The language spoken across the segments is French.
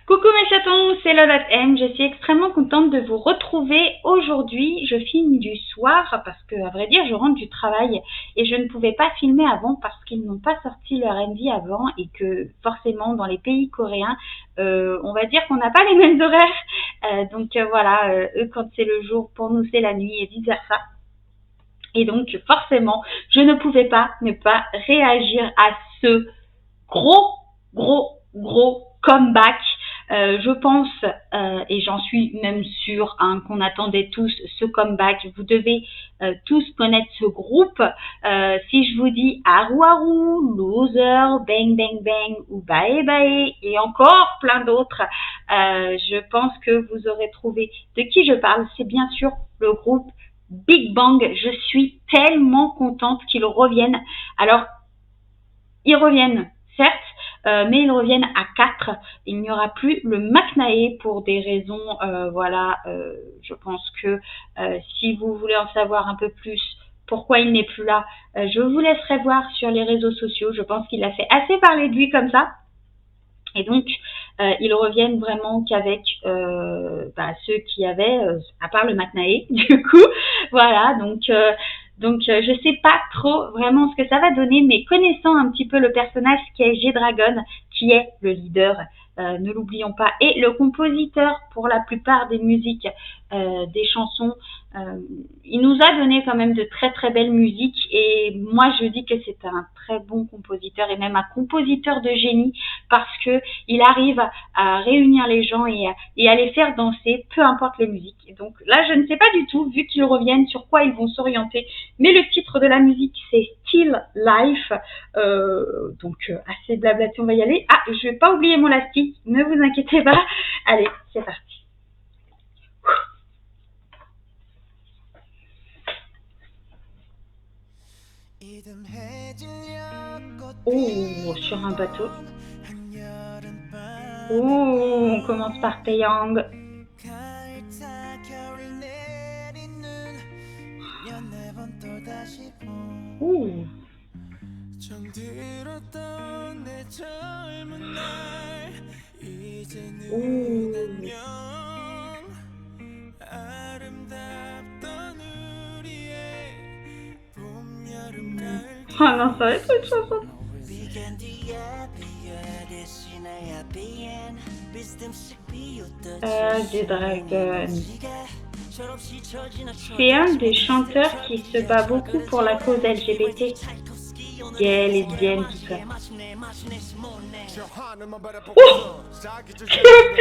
Coucou mes chatons, c'est Lolot M. Je suis extrêmement contente de vous retrouver aujourd'hui. Je filme du soir parce que, à vrai dire, je rentre du travail et je ne pouvais pas filmer avant parce qu'ils n'ont pas sorti leur MV avant et que forcément dans les pays coréens, on va dire qu'on n'a pas les mêmes horaires. Voilà, eux quand c'est le jour, pour nous c'est la nuit et vice versa. Et donc forcément, je ne pouvais pas ne pas réagir à ce gros comeback. Je pense, et j'en suis même sûre, qu'on attendait tous ce comeback. Vous devez tous connaître ce groupe. Si je vous dis Haru Haru, Loser, Bang Bang Bang ou Bae Bae et encore plein d'autres, je pense que vous aurez trouvé de qui je parle. C'est bien sûr le groupe Big Bang. Je suis tellement contente qu'ils reviennent. Alors, ils reviennent, certes, mais ils reviennent à 4. Il n'y aura plus le McNae pour des raisons, je pense que si vous voulez en savoir un peu plus pourquoi il n'est plus là, je vous laisserai voir sur les réseaux sociaux. Je pense qu'il a fait assez parler de lui comme ça. Et donc, ils reviennent vraiment qu'avec ceux qui avaient, à part le McNae, du coup. Voilà, donc je sais pas trop vraiment ce que ça va donner, mais connaissant un petit peu le personnage qui est G-Dragon, qui est le leader, ne l'oublions pas, et le compositeur pour la plupart des musiques, des chansons, il nous a donné quand même de très très belles musiques et moi je dis que c'est un très bon compositeur et même un compositeur de génie parce que il arrive à réunir les gens et à les faire danser, peu importe les musiques. Et donc là, je ne sais pas du tout, vu qu'ils reviennent, sur quoi ils vont s'orienter. Mais le titre de la musique, c'est Still Life. Assez blablaté, on va y aller. Ah, je vais pas oublier mon lastique, ne vous inquiétez pas. Allez, c'est parti. Oh, sur un bateau. Oh, on commence par Taeyang. Ouh. Ouh. Oh non, ça va être une chanson. G-Dragon. C'est un des chanteurs qui se bat beaucoup pour la cause LGBT. Gay, lesbienne, tout ça. Oh, T.O.P.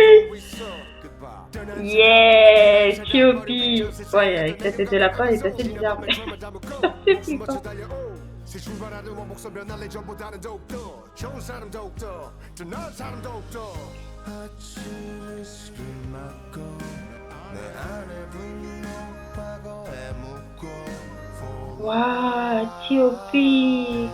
Yeah, T.O.P. Ouais, avec sa tête de lapin, il est assez bizarre. C'est flippant. Waouh, T.O.P.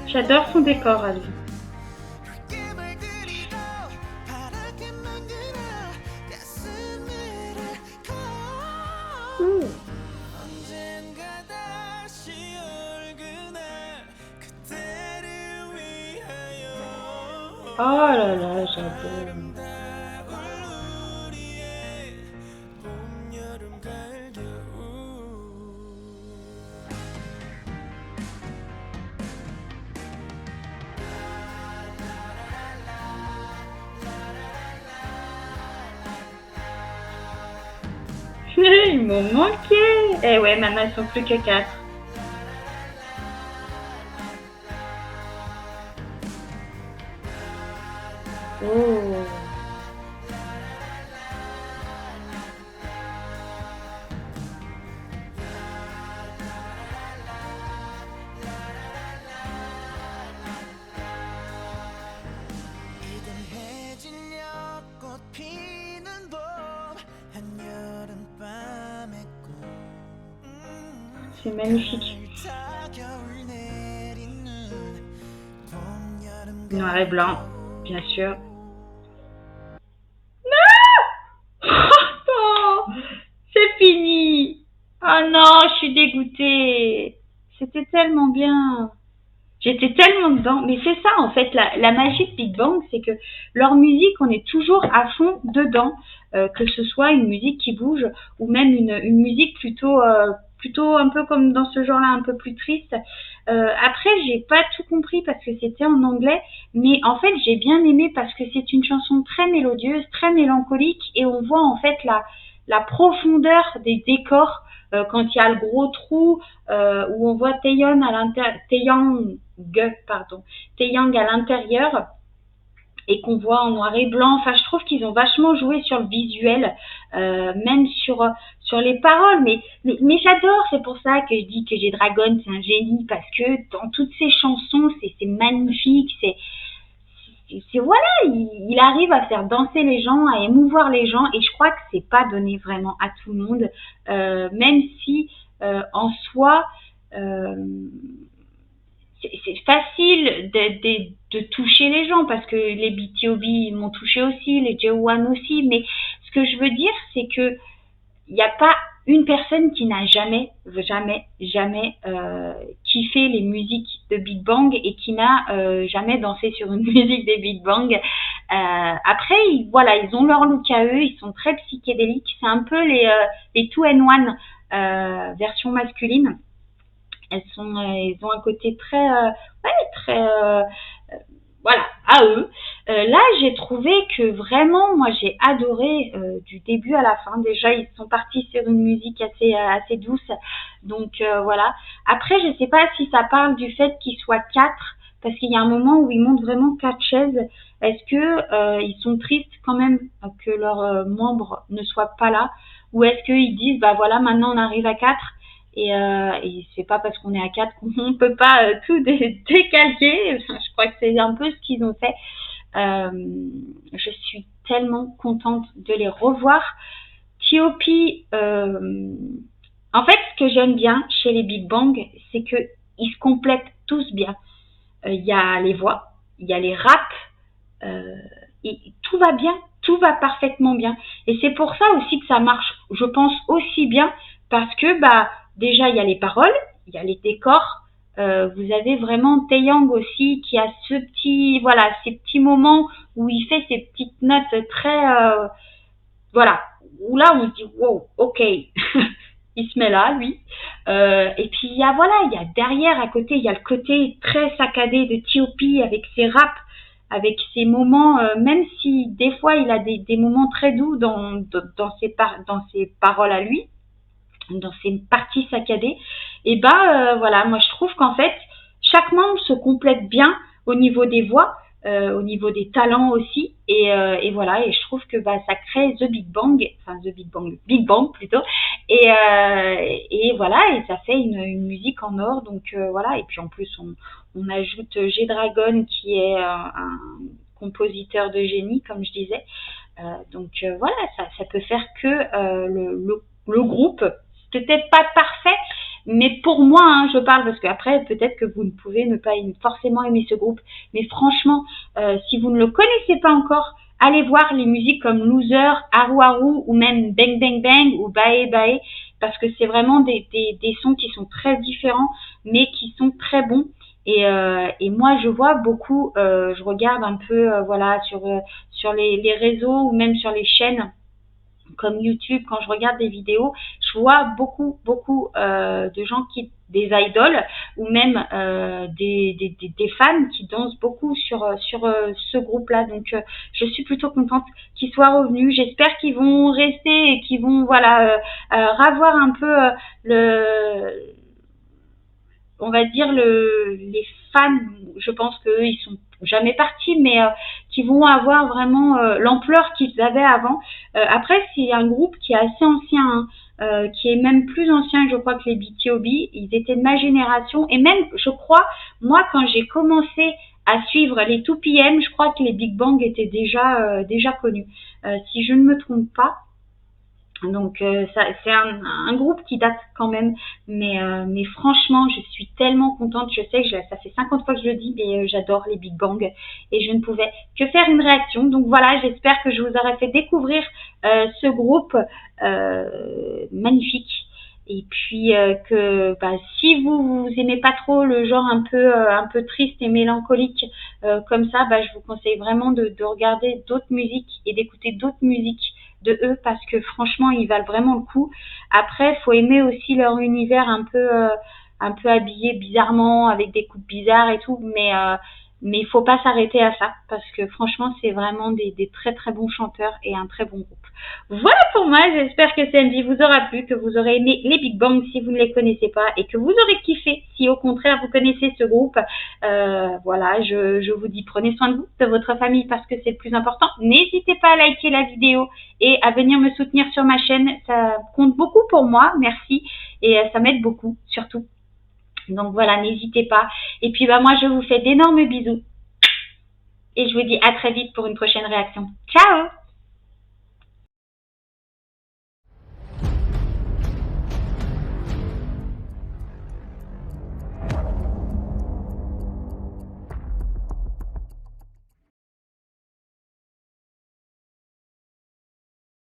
J'adore son décor à lui. Ouh. Oh là là, j'adore. Ils m'ont manqué. Eh ouais, maintenant ils sont plus que 4. Oh. C'est magnifique. Noir et blanc, bien sûr. Oh, c'est fini. Oh non, je suis dégoûtée. C'était tellement bien. J'étais tellement dedans. Mais c'est ça, en fait, la magie de Big Bang, c'est que leur musique, on est toujours à fond dedans. Que ce soit une musique qui bouge ou même une musique plutôt un peu comme dans ce genre-là, un peu plus triste. Après, j'ai pas tout compris parce que c'était en anglais, mais en fait, j'ai bien aimé parce que c'est une chanson très mélodieuse, très mélancolique, et on voit en fait la profondeur des décors quand il y a le gros trou où on voit Taeyang à l'intérieur et qu'on voit en noir et blanc. Enfin, je trouve qu'ils ont vachement joué sur le visuel, même sur les paroles. Mais j'adore, c'est pour ça que je dis que G-Dragon, c'est un génie, parce que dans toutes ses chansons, c'est magnifique, voilà, il arrive à faire danser les gens, à émouvoir les gens, et je crois que c'est pas donné vraiment à tout le monde, même si en soi, euh, c'est facile de toucher les gens parce que les BTOB m'ont touché aussi, les J1 aussi, mais ce que je veux dire, c'est que il n'y a pas une personne qui n'a jamais kiffé les musiques de Big Bang et qui n'a jamais dansé sur une musique des Big Bang. Après, voilà, ils ont leur look à eux, ils sont très psychédéliques. C'est un peu les 2NE1 version masculine. Ils ont un côté très, voilà, à eux. Là, j'ai trouvé que vraiment, moi, j'ai adoré du début à la fin. Déjà, ils sont partis sur une musique assez douce. Donc, voilà. Après, je sais pas si ça parle du fait qu'ils soient 4, parce qu'il y a un moment où ils montent vraiment 4 chaises. Est-ce que ils sont tristes quand même que leurs membres ne soient pas là? Ou est-ce qu'ils disent, bah voilà, maintenant on arrive à 4 et c'est pas parce qu'on est à 4 qu'on peut pas tout décalquer. Je crois que c'est un peu ce qu'ils ont fait. Je suis tellement contente de les revoir. T.O.P, en fait, ce que j'aime bien chez les Big Bang, c'est que ils se complètent tous bien. Il y a les voix, il y a les raps, et tout va bien, tout va parfaitement bien. Et c'est pour ça aussi que ça marche, je pense, aussi bien, parce que déjà il y a les paroles, il y a les décors. Vous avez vraiment Taeyang aussi qui a ces petits moments où il fait ces petites notes très, voilà, où là on se dit wow, ok, il se met là, lui. Et puis il y a derrière, à côté, il y a le côté très saccadé de T.O.P avec ses raps, avec ses moments, même si des fois il a des moments très doux dans ses paroles à lui, dans ses parties saccadées. Et voilà, moi je trouve qu'en fait, chaque membre se complète bien au niveau des voix, au niveau des talents aussi, et voilà, et je trouve que ça crée Big Bang plutôt, et voilà, et ça fait une musique en or, donc voilà, et puis en plus on ajoute G-Dragon qui est un compositeur de génie, comme je disais, donc voilà, ça peut faire que le groupe, peut-être pas parfait, mais pour moi, hein, je parle parce qu'après, peut-être que vous ne pouvez ne pas forcément aimer ce groupe, mais franchement, si vous ne le connaissez pas encore, allez voir les musiques comme Loser, Haru Haru ou même Bang Bang Bang ou Bae Bae, parce que c'est vraiment des sons qui sont très différents, mais qui sont très bons. Et moi, je vois beaucoup, je regarde un peu, voilà, sur les réseaux ou même sur les chaînes comme YouTube, quand je regarde des vidéos, je vois beaucoup de gens des idoles ou même des fans qui dansent beaucoup sur ce groupe-là. Donc, je suis plutôt contente qu'ils soient revenus. J'espère qu'ils vont rester et qu'ils vont ravoir un peu on va dire les fans. Je pense qu'eux, ils sont jamais partis, mais qui vont avoir vraiment l'ampleur qu'ils avaient avant. Après, c'est un groupe qui est assez ancien, hein, qui est même plus ancien, je crois, que les BTOB. Ils étaient de ma génération, et même, je crois, moi, quand j'ai commencé à suivre les 2PM, je crois que les Big Bang étaient déjà connus. Si je ne me trompe pas. Donc c'est un groupe qui date quand même, mais franchement, je suis tellement contente. Je sais que ça fait 50 fois que je le dis, mais j'adore les Big Bang et je ne pouvais que faire une réaction. Donc voilà, j'espère que je vous aurai fait découvrir ce groupe magnifique. Et puis que si vous aimez pas trop le genre un peu triste et mélancolique comme ça, je vous conseille vraiment de regarder d'autres musiques et d'écouter d'autres musiques de eux parce que franchement ils valent vraiment le coup. Après faut aimer aussi leur univers un peu habillé bizarrement avec des coupes bizarres et tout, mais il faut pas s'arrêter à ça parce que franchement c'est vraiment des très très bons chanteurs et un très bon groupe. Voilà pour moi, j'espère que CMV vous aura plu, que vous aurez aimé les Big Bang si vous ne les connaissez pas et que vous aurez kiffé si au contraire vous connaissez ce groupe. Voilà, je vous dis prenez soin de vous, de votre famille parce que c'est le plus important. N'hésitez pas à liker la vidéo et à venir me soutenir sur ma chaîne, ça compte beaucoup pour moi, merci, et ça m'aide beaucoup surtout. Donc voilà, n'hésitez pas. Et puis moi je vous fais d'énormes bisous et je vous dis à très vite pour une prochaine réaction. Ciao!